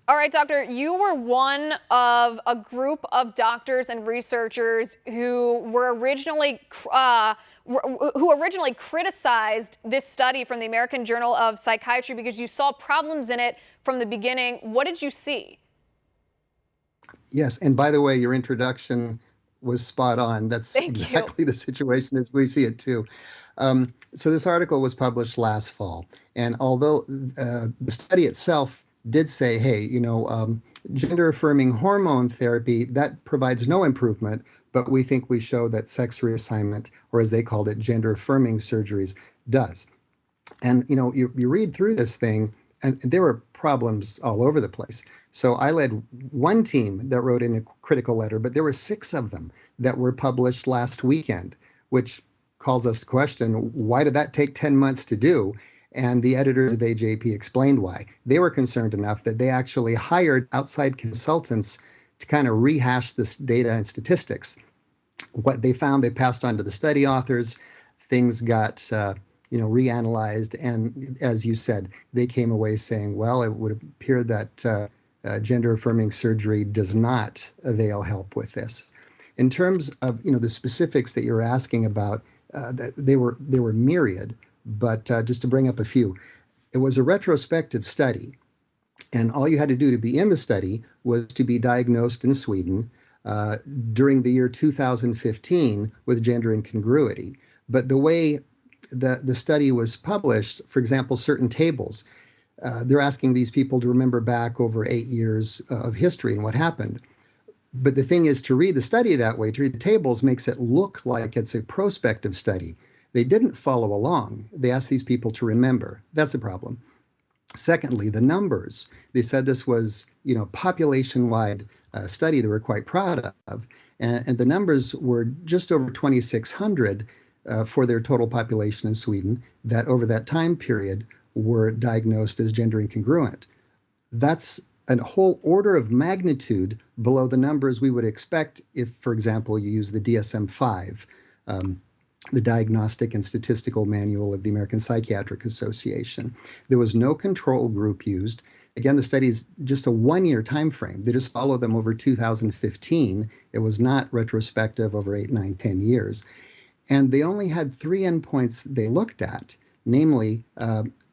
All right, doctor, you were one of a group of doctors and researchers who were originally who originally criticized this study from the American Journal of Psychiatry because you saw problems in it from the beginning. What did you see? Yes, and by the way, your introduction was spot on. That's Thank you. exactly the situation as we see it too. So this article was published last fall, and although the study itself did say, hey, gender-affirming hormone therapy, that provides no improvement, but we think we show that sex reassignment, or as they called it, gender-affirming surgeries, does. And you read through this thing, and there were problems all over the place. So I led one team that wrote in a critical letter, but there were 6 of them that were published last weekend, which calls us to question, why did that take 10 months to do? And the editors of AJP explained why. They were concerned enough that they actually hired outside consultants to kind of rehash this data and statistics. What they found, they passed on to the study authors. Things got reanalyzed, and as you said, they came away saying, well, it would appear that gender-affirming surgery does not avail help with this. In terms of the specifics that you're asking about, that they were myriad, but just to bring up a few, it was a retrospective study, and all you had to do to be in the study was to be diagnosed in Sweden during the year 2015 with gender incongruity. But the way the study was published, for example, certain tables, they're asking these people to remember back over 8 years of history and what happened. But the thing is, to read the study that way, to read the tables, makes it look like it's a prospective study. They didn't follow along. They asked these people to remember. That's a problem. Secondly, the numbers. They said this was, population-wide study they were quite proud of. And the numbers were just over 2,600 for their total population in Sweden that over that time period were diagnosed as gender incongruent. That's a whole order of magnitude below the numbers we would expect if, for example, you use the DSM-5, the Diagnostic and Statistical Manual of the American Psychiatric Association. There was no control group used. Again, the study is just a 1-year time frame. They just followed them over 2015. It was not retrospective over 8, 9, 10 years. And they only had 3 endpoints they looked at, namely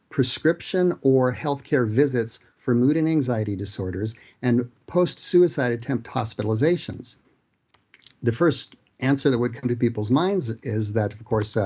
prescription or healthcare visits for mood and anxiety disorders and post-suicide attempt hospitalizations. The first answer that would come to people's minds is that, of course,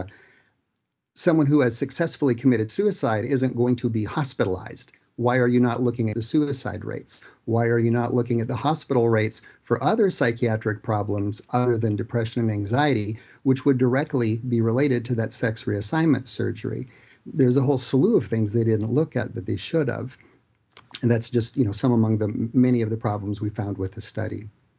someone who has successfully committed suicide isn't going to be hospitalized. Why are you not looking at the suicide rates? Why are you not looking at the hospital rates for other psychiatric problems other than depression and anxiety, which would directly be related to that sex reassignment surgery? There's a whole slew of things they didn't look at that they should have. And that's just, some among the many of the problems we found with the study.